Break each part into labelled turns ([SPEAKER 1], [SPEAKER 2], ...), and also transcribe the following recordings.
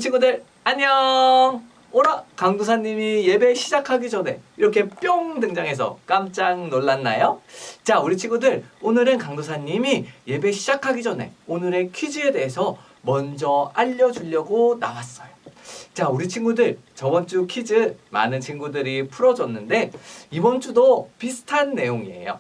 [SPEAKER 1] 친구들 안녕. 오라 강도사님이 예배 시작하기 전에 이렇게 뿅 등장해서 깜짝 놀랐나요? 자, 우리 친구들 오늘은 강도사님이 예배 시작하기 전에 오늘의 퀴즈에 대해서 먼저 알려주려고 나왔어요. 자, 우리 친구들 저번 주 퀴즈 많은 친구들이 풀어줬는데 이번 주도 비슷한 내용이에요.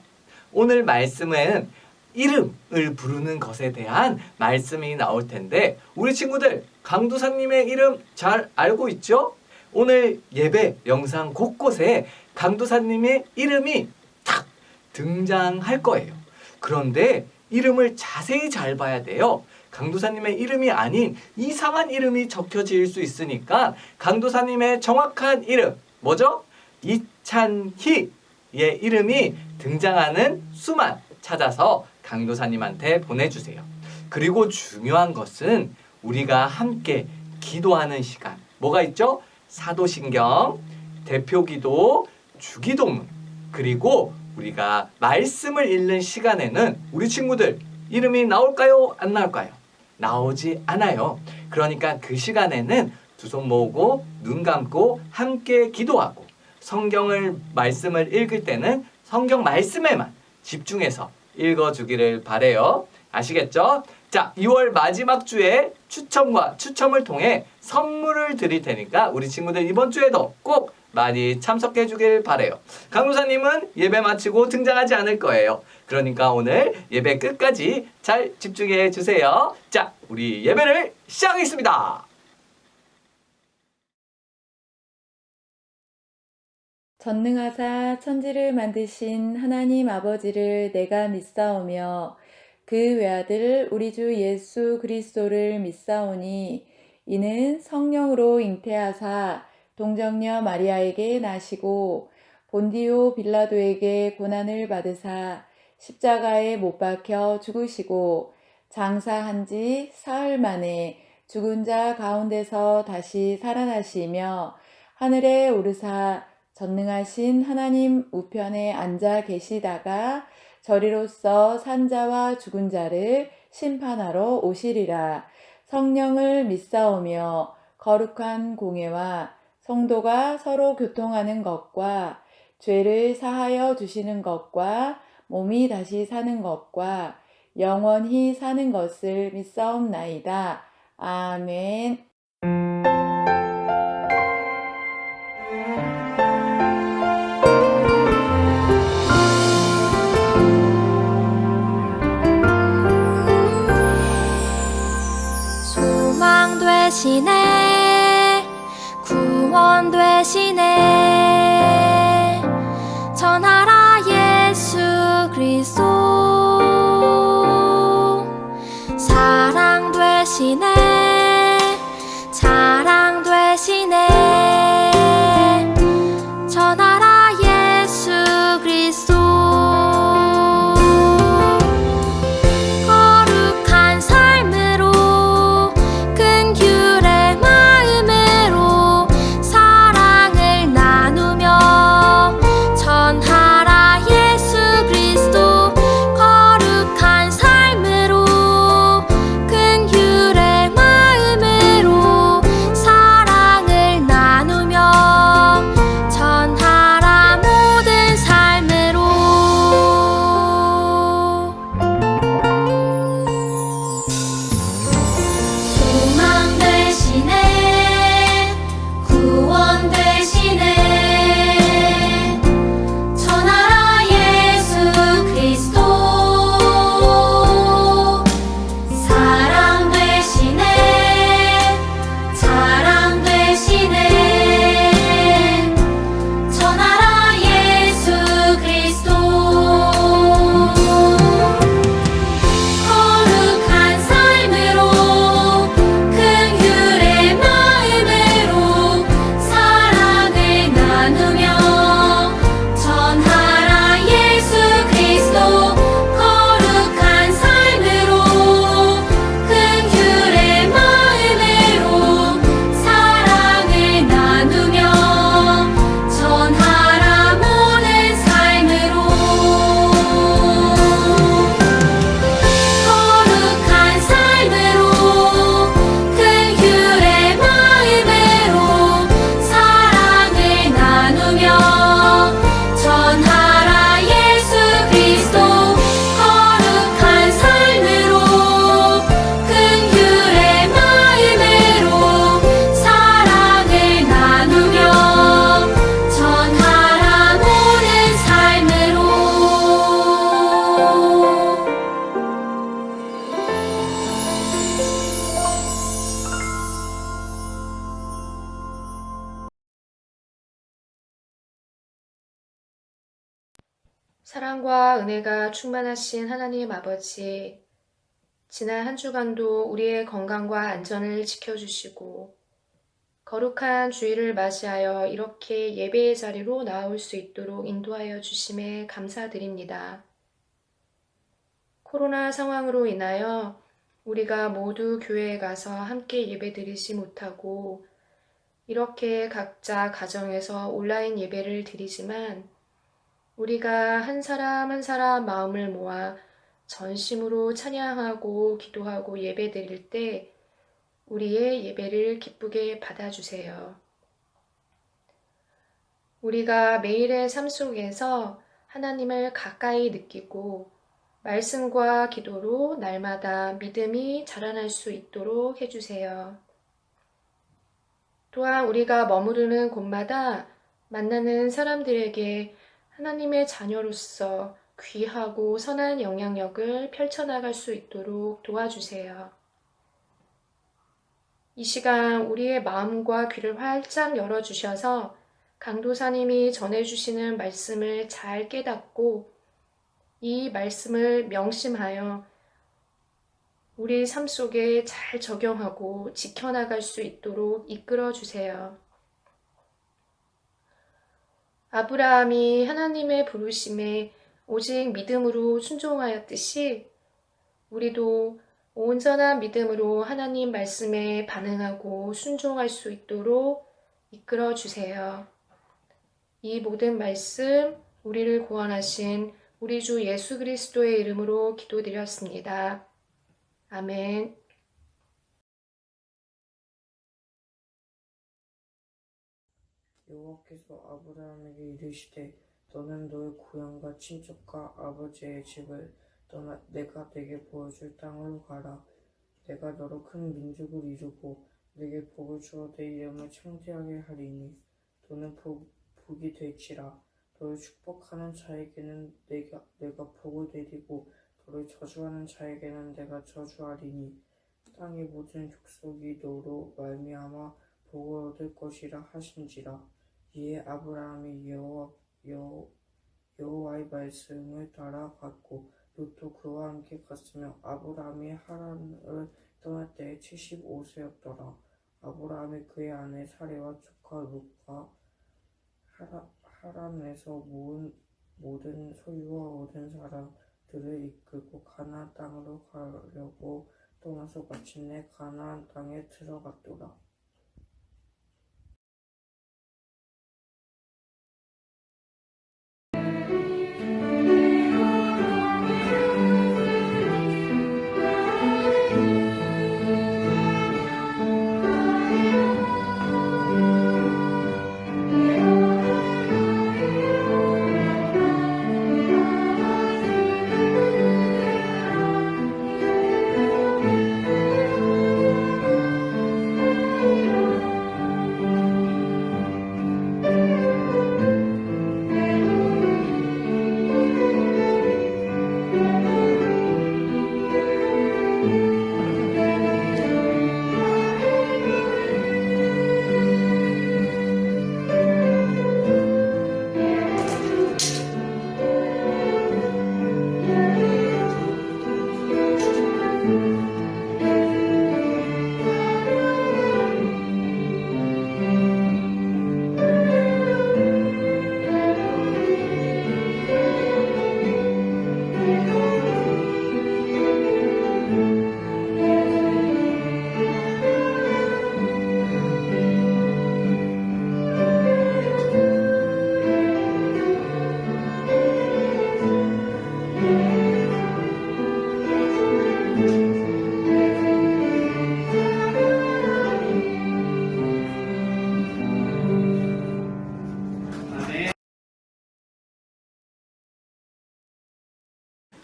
[SPEAKER 1] 오늘 말씀은 이름을 부르는 것에 대한 말씀이 나올 텐데 우리 친구들 강도사님의 이름 잘 알고 있죠? 오늘 예배 영상 곳곳에 강도사님의 이름이 탁 등장할 거예요. 그런데 이름을 자세히 잘 봐야 돼요. 강도사님의 이름이 아닌 이상한 이름이 적혀질 수 있으니까 강도사님의 정확한 이름 뭐죠? 이찬희의 이름이 등장하는 수만 찾아서 강도사님한테 보내주세요. 그리고 중요한 것은 우리가 함께 기도하는 시간 뭐가 있죠? 사도신경, 대표기도, 주기도문 그리고 우리가 말씀을 읽는 시간에는 우리 친구들 이름이 나올까요? 안 나올까요? 나오지 않아요. 그러니까 그 시간에는 두 손 모으고 눈 감고 함께 기도하고 성경을 말씀을 읽을 때는 성경 말씀에만 집중해서 읽어주기를 바래요. 아시겠죠? 자, 2월 마지막 주에 추첨과 추첨을 통해 선물을 드릴 테니까 우리 친구들 이번 주에도 꼭 많이 참석해 주길 바래요. 강도사님은 예배 마치고 등장하지 않을 거예요. 그러니까 오늘 예배 끝까지 잘 집중해 주세요. 자, 우리 예배를 시작하겠습니다.
[SPEAKER 2] 전능하사 천지를 만드신 하나님 아버지를 내가 믿사오며 그 외아들 우리 주 예수 그리스도를 믿사오니 이는 성령으로 잉태하사 동정녀 마리아에게 나시고 본디오 빌라도에게 고난을 받으사 십자가에 못 박혀 죽으시고 장사한 지 사흘 만에 죽은 자 가운데서 다시 살아나시며 하늘에 오르사 전능하신 하나님 우편에 앉아 계시다가 저리로서 산자와 죽은 자를 심판하러 오시리라. 성령을 믿사오며 거룩한 공예와 성도가 서로 교통하는 것과 죄를 사하여 주시는 것과 몸이 다시 사는 것과 영원히 사는 것을 믿사옵나이다. 아멘.
[SPEAKER 3] 소망 되시네 구원 되시네 전하라 예수 그리스도 사랑 되시네
[SPEAKER 4] 사랑과 은혜가 충만하신 하나님 아버지, 지난 한 주간도 우리의 건강과 안전을 지켜주시고 거룩한 주일을 맞이하여 이렇게 예배의 자리로 나올 수 있도록 인도하여 주심에 감사드립니다. 코로나 상황으로 인하여 우리가 모두 교회에 가서 함께 예배드리지 못하고 이렇게 각자 가정에서 온라인 예배를 드리지만 우리가 한 사람 한 사람 마음을 모아 전심으로 찬양하고 기도하고 예배드릴 때 우리의 예배를 기쁘게 받아주세요. 우리가 매일의 삶 속에서 하나님을 가까이 느끼고 말씀과 기도로 날마다 믿음이 자라날 수 있도록 해주세요. 또한 우리가 머무르는 곳마다 만나는 사람들에게 하나님의 자녀로서 귀하고 선한 영향력을 펼쳐나갈 수 있도록 도와주세요. 이 시간 우리의 마음과 귀를 활짝 열어주셔서 강도사님이 전해주시는 말씀을 잘 깨닫고 이 말씀을 명심하여 우리 삶 속에 잘 적용하고 지켜나갈 수 있도록 이끌어 주세요. 아브라함이 하나님의 부르심에 오직 믿음으로 순종하였듯이 우리도 온전한 믿음으로 하나님 말씀에 반응하고 순종할 수 있도록 이끌어 주세요. 이 모든 말씀 우리를 구원하신 우리 주 예수 그리스도의 이름으로 기도드렸습니다. 아멘.
[SPEAKER 5] 여호와께서 아브라함에게 이르시되 너는 너의 고향과 친척과 아버지의 집을 떠나 내가 내게 보여줄 땅으로 가라. 내가 너로 큰 민족을 이루고 내게 복을 주어 내 이름을 창대하게 하리니 너는 복이 될지라. 너를 축복하는 자에게는 내가 복을 내리고 너를 저주하는 자에게는 내가 저주하리니 땅의 모든 족속이 너로 말미암아 복을 얻을 것이라 하신지라. 이에 아브라함이 여호와의 말씀을 따라갔고 롯도 그와 함께 갔으며 아브라함이 하란을 떠날 때에 75세였더라. 아브라함이 그의 아내 사레와 조카 롯과 하란에서 모은 모든 소유와 얻은 사람들을 이끌고 가나안 땅으로 가려고 떠나서 마침내 가나안 땅에 들어갔더라.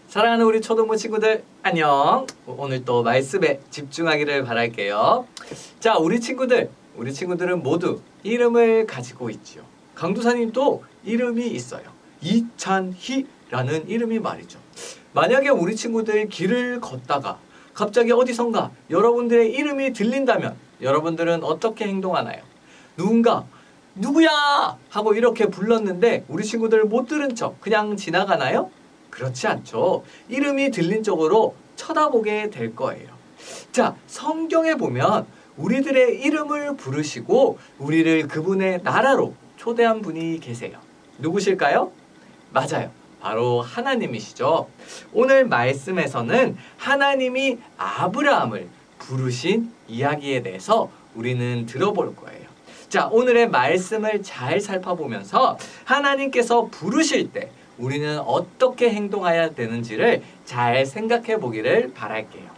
[SPEAKER 1] 사랑하는 우리 초등부 친구들 안녕. 오늘 또 말씀에 집중하기를 바랄게요. 자, 우리 친구들은 모두 이름을 가지고 있지요. 강도사님도 이름이 있어요. 이찬희라는 이름이 말이죠. 만약에 우리 친구들 길을 걷다가 갑자기 어디선가 여러분들의 이름이 들린다면 여러분들은 어떻게 행동하나요? 누군가 누구야? 하고 이렇게 불렀는데 우리 친구들 못 들은 척 그냥 지나가나요? 그렇지 않죠. 이름이 들린 쪽으로 쳐다보게 될 거예요. 자, 성경에 보면 우리들의 이름을 부르시고 우리를 그분의 나라로 초대한 분이 계세요. 누구실까요? 맞아요. 바로 하나님이시죠. 오늘 말씀에서는 하나님이 아브라함을 부르신 이야기에 대해서 우리는 들어볼 거예요. 자, 오늘의 말씀을 잘 살펴보면서 하나님께서 부르실 때 우리는 어떻게 행동해야 되는지를 잘 생각해 보기를 바랄게요.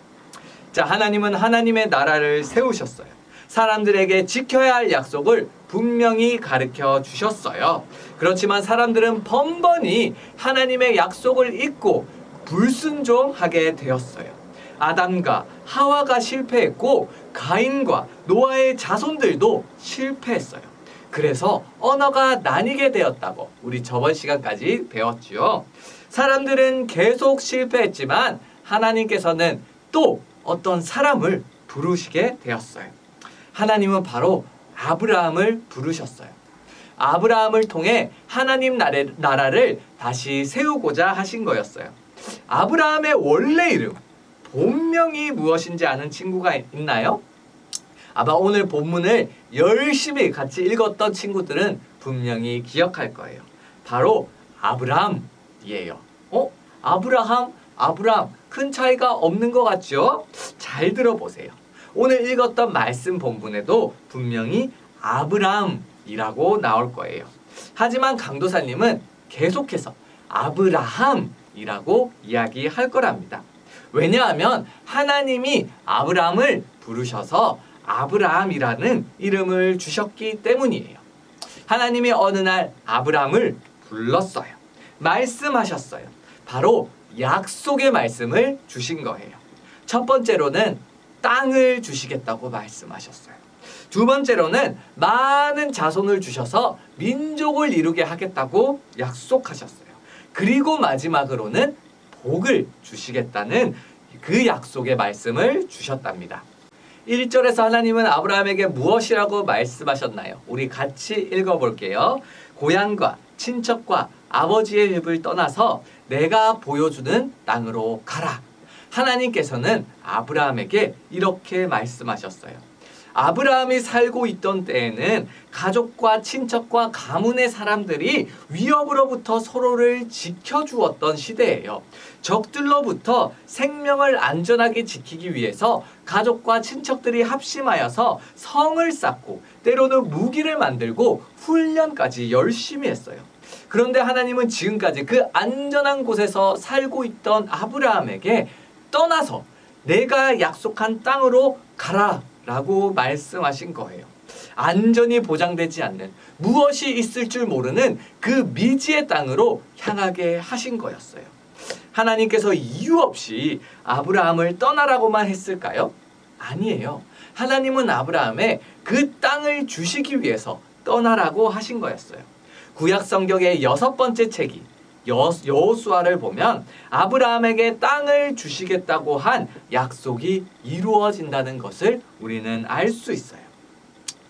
[SPEAKER 1] 자, 하나님은 하나님의 나라를 세우셨어요. 사람들에게 지켜야 할 약속을 분명히 가르쳐 주셨어요. 그렇지만 사람들은 번번이 하나님의 약속을 잊고 불순종하게 되었어요. 아담과 하와가 실패했고 가인과 노아의 자손들도 실패했어요. 그래서 언어가 나뉘게 되었다고 우리 저번 시간까지 배웠지요. 사람들은 계속 실패했지만 하나님께서는 또 어떤 사람을 부르시게 되었어요. 하나님은 바로 아브라함을 부르셨어요. 아브라함을 통해 하나님 나라를 다시 세우고자 하신 거였어요. 아브라함의 원래 이름, 본명이 무엇인지 아는 친구가 있나요? 아마 오늘 본문을 열심히 같이 읽었던 친구들은 분명히 기억할 거예요. 바로 아브라함이에요. 아브라함 큰 차이가 없는 것 같죠? 잘 들어보세요. 오늘 읽었던 말씀 본문에도 분명히 아브라함이라고 나올 거예요. 하지만 강도사님은 계속해서 아브라함이라고 이야기할 거랍니다. 왜냐하면 하나님이 아브라함을 부르셔서 아브라함이라는 이름을 주셨기 때문이에요. 하나님이 어느 날 아브라함을 불렀어요. 말씀하셨어요. 바로 약속의 말씀을 주신 거예요. 첫 번째로는 땅을 주시겠다고 말씀하셨어요. 두 번째로는 많은 자손을 주셔서 민족을 이루게 하겠다고 약속하셨어요. 그리고 마지막으로는 복을 주시겠다는 그 약속의 말씀을 주셨답니다. 1절에서 하나님은 아브라함에게 무엇이라고 말씀하셨나요? 우리 같이 읽어볼게요. 고향과 친척과 아버지의 집을 떠나서 내가 보여주는 땅으로 가라. 하나님께서는 아브라함에게 이렇게 말씀하셨어요. 아브라함이 살고 있던 때에는 가족과 친척과 가문의 사람들이 위협으로부터 서로를 지켜주었던 시대예요. 적들로부터 생명을 안전하게 지키기 위해서 가족과 친척들이 합심하여서 성을 쌓고 때로는 무기를 만들고 훈련까지 열심히 했어요. 그런데 하나님은 지금까지 그 안전한 곳에서 살고 있던 아브라함에게 떠나서 내가 약속한 땅으로 가라 라고 말씀하신 거예요. 안전이 보장되지 않는, 무엇이 있을 줄 모르는 그 미지의 땅으로 향하게 하신 거였어요. 하나님께서 이유 없이 아브라함을 떠나라고만 했을까요? 아니에요. 하나님은 아브라함에 그 땅을 주시기 위해서 떠나라고 하신 거였어요. 구약 성경의 6번째 책이 여호수아를 보면 아브라함에게 땅을 주시겠다고 한 약속이 이루어진다는 것을 우리는 알 수 있어요.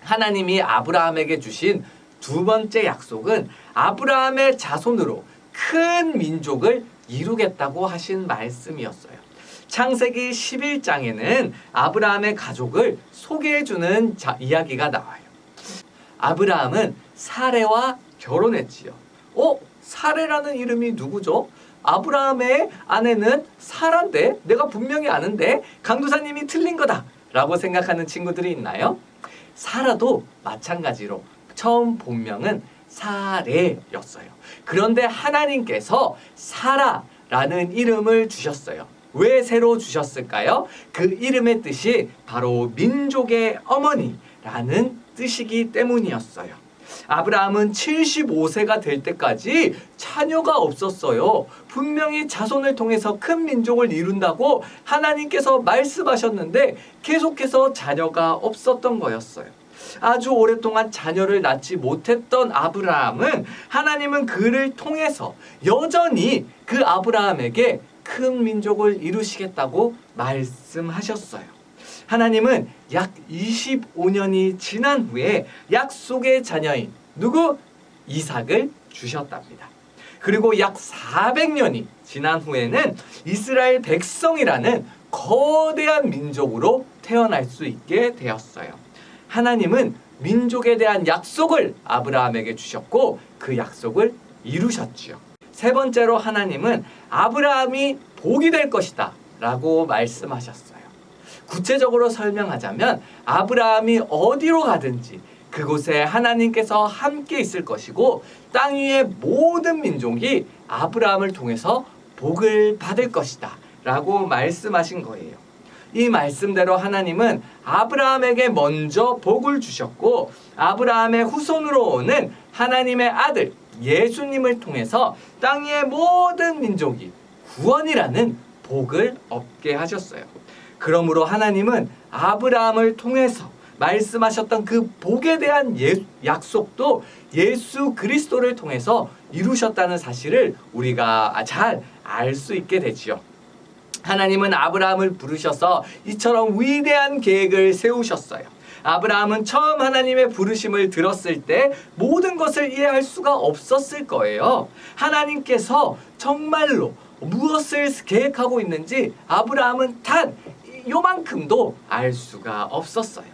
[SPEAKER 1] 하나님이 아브라함에게 주신 두 번째 약속은 아브라함의 자손으로 큰 민족을 이루겠다고 하신 말씀이었어요. 창세기 11장에는 아브라함의 가족을 소개해주는 이야기가 나와요. 아브라함은 사레와 결혼했지요. 사레라는 이름이 누구죠? 아브라함의 아내는 사라인데 내가 분명히 아는데 강도사님이 틀린 거다 라고 생각하는 친구들이 있나요? 사라도 마찬가지로 처음 본명은 사레였어요. 그런데 하나님께서 사라라는 이름을 주셨어요. 왜 새로 주셨을까요? 그 이름의 뜻이 바로 민족의 어머니라는 뜻이기 때문이었어요. 아브라함은 75세가 될 때까지 자녀가 없었어요. 분명히 자손을 통해서 큰 민족을 이룬다고 하나님께서 말씀하셨는데 계속해서 자녀가 없었던 거였어요. 아주 오랫동안 자녀를 낳지 못했던 아브라함은 하나님은 그를 통해서 여전히 그 아브라함에게 큰 민족을 이루시겠다고 말씀하셨어요. 하나님은 약 25년이 지난 후에 약속의 자녀인 누구? 이삭을 주셨답니다. 그리고 약 400년이 지난 후에는 이스라엘 백성이라는 거대한 민족으로 태어날 수 있게 되었어요. 하나님은 민족에 대한 약속을 아브라함에게 주셨고 그 약속을 이루셨지요. 세 번째로 하나님은 아브라함이 복이 될 것이다 라고 말씀하셨어요. 구체적으로 설명하자면 아브라함이 어디로 가든지 그곳에 하나님께서 함께 있을 것이고 땅 위의 모든 민족이 아브라함을 통해서 복을 받을 것이다 라고 말씀하신 거예요. 이 말씀대로 하나님은 아브라함에게 먼저 복을 주셨고 아브라함의 후손으로 오는 하나님의 아들 예수님을 통해서 땅 위의 모든 민족이 구원이라는 복을 얻게 하셨어요. 그러므로 하나님은 아브라함을 통해서 말씀하셨던 그 복에 대한 약속도 예수 그리스도를 통해서 이루셨다는 사실을 우리가 잘 알 수 있게 되지요. 하나님은 아브라함을 부르셔서 이처럼 위대한 계획을 세우셨어요. 아브라함은 처음 하나님의 부르심을 들었을 때 모든 것을 이해할 수가 없었을 거예요. 하나님께서 정말로 무엇을 계획하고 있는지 아브라함은 단 요만큼도 알 수가 없었어요.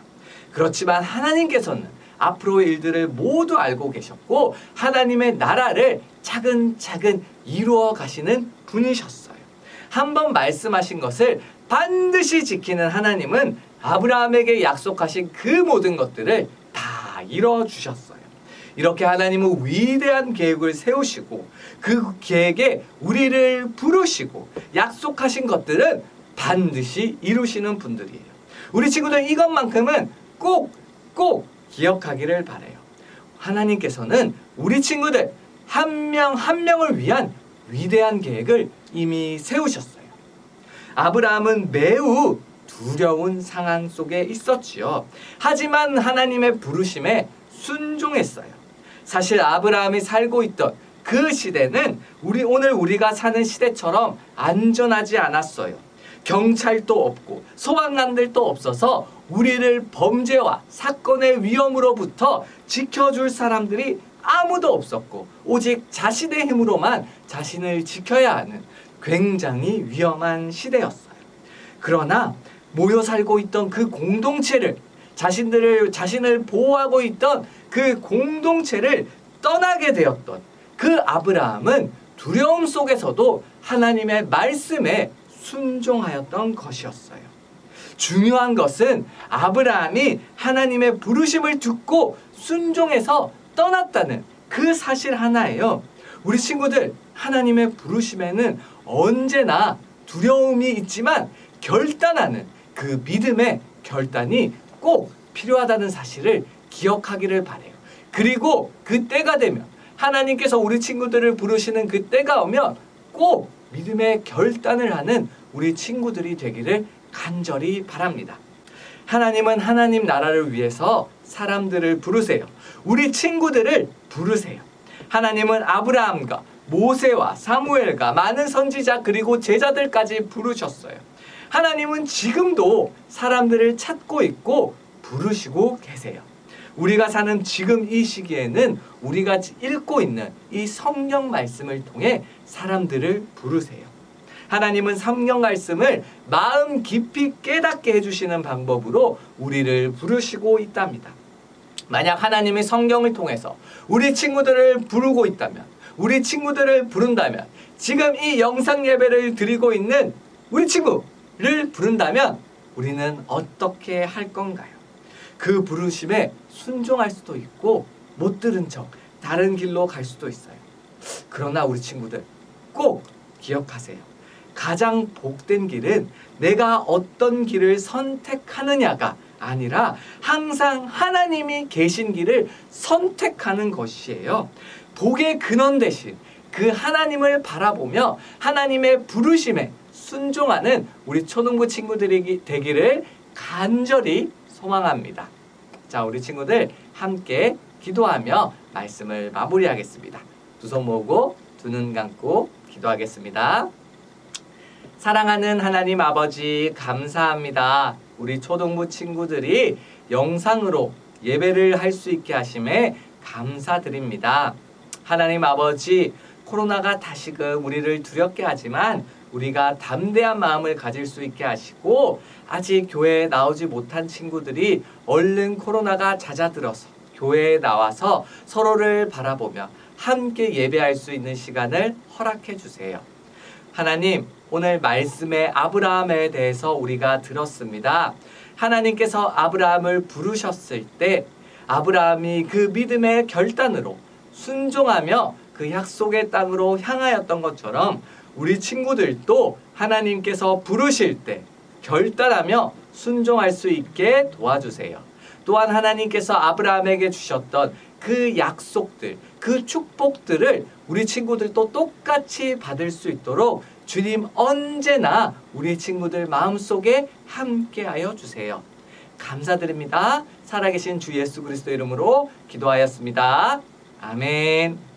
[SPEAKER 1] 그렇지만 하나님께서는 앞으로의 일들을 모두 알고 계셨고 하나님의 나라를 차근차근 이루어 가시는 분이셨어요. 한번 말씀하신 것을 반드시 지키는 하나님은 아브라함에게 약속하신 그 모든 것들을 다 이루어 주셨어요. 이렇게 하나님은 위대한 계획을 세우시고 그 계획에 우리를 부르시고 약속하신 것들은 반드시 이루시는 분들이에요. 우리 친구들 이것만큼은 꼭 기억하기를 바라요. 하나님께서는 우리 친구들 한 명 한 명을 위한 위대한 계획을 이미 세우셨어요. 아브라함은 매우 두려운 상황 속에 있었지요. 하지만 하나님의 부르심에 순종했어요. 사실 아브라함이 살고 있던 그 시대는 오늘 우리가 사는 시대처럼 안전하지 않았어요. 경찰도 없고 소방관들도 없어서 우리를 범죄와 사건의 위험으로부터 지켜줄 사람들이 아무도 없었고 오직 자신의 힘으로만 자신을 지켜야 하는 굉장히 위험한 시대였어요. 그러나 모여 살고 있던 그 공동체를 자신을 보호하고 있던 그 공동체를 떠나게 되었던 그 아브라함은 두려움 속에서도 하나님의 말씀에 순종하였던 것이었어요. 중요한 것은 아브라함이 하나님의 부르심을 듣고 순종해서 떠났다는 그 사실 하나예요. 우리 친구들 하나님의 부르심에는 언제나 두려움이 있지만 결단하는 그 믿음의 결단이 꼭 필요하다는 사실을 기억하기를 바라요. 그리고 그 때가 되면 하나님께서 우리 친구들을 부르시는 그 때가 오면 꼭 믿음의 결단을 하는 우리 친구들이 되기를 간절히 바랍니다. 하나님은 하나님 나라를 위해서 사람들을 부르세요. 우리 친구들을 부르세요. 하나님은 아브라함과 모세와 사무엘과 많은 선지자 그리고 제자들까지 부르셨어요. 하나님은 지금도 사람들을 찾고 있고 부르시고 계세요. 우리가 사는 지금 이 시기에는 우리가 읽고 있는 이 성경 말씀을 통해 사람들을 부르세요. 하나님은 성경 말씀을 마음 깊이 깨닫게 해주시는 방법으로 우리를 부르시고 있답니다. 만약 하나님이 성경을 통해서 우리 친구들을 부르고 있다면, 우리 친구들을 부른다면, 지금 이 영상 예배를 드리고 있는 우리 친구를 부른다면 우리는 어떻게 할 건가요? 그 부르심에 순종할 수도 있고 못 들은 척 다른 길로 갈 수도 있어요. 그러나 우리 친구들 꼭 기억하세요. 가장 복된 길은 내가 어떤 길을 선택하느냐가 아니라 항상 하나님이 계신 길을 선택하는 것이에요. 복의 근원 대신 그 하나님을 바라보며 하나님의 부르심에 순종하는 우리 초등부 친구들이 되기를 간절히 소망합니다. 자, 우리 친구들 함께 기도하며 말씀을 마무리하겠습니다. 두 손 모으고 두 눈 감고 기도하겠습니다. 사랑하는 하나님 아버지 감사합니다. 우리 초등부 친구들이 영상으로 예배를 할 수 있게 하심에 감사드립니다. 하나님 아버지, 코로나가 다시금 우리를 두렵게 하지만 우리가 담대한 마음을 가질 수 있게 하시고, 아직 교회에 나오지 못한 친구들이 얼른 코로나가 잦아들어서 교회에 나와서 서로를 바라보며 함께 예배할 수 있는 시간을 허락해 주세요. 하나님, 오늘 말씀의 아브라함에 대해서 우리가 들었습니다. 하나님께서 아브라함을 부르셨을 때 아브라함이 그 믿음의 결단으로 순종하며 그 약속의 땅으로 향하였던 것처럼 우리 친구들도 하나님께서 부르실 때 결단하며 순종할 수 있게 도와주세요. 또한 하나님께서 아브라함에게 주셨던 그 약속들, 그 축복들을 우리 친구들도 똑같이 받을 수 있도록 주님 언제나 우리 친구들 마음속에 함께하여 주세요. 감사드립니다. 살아계신 주 예수 그리스도 이름으로 기도하였습니다. 아멘.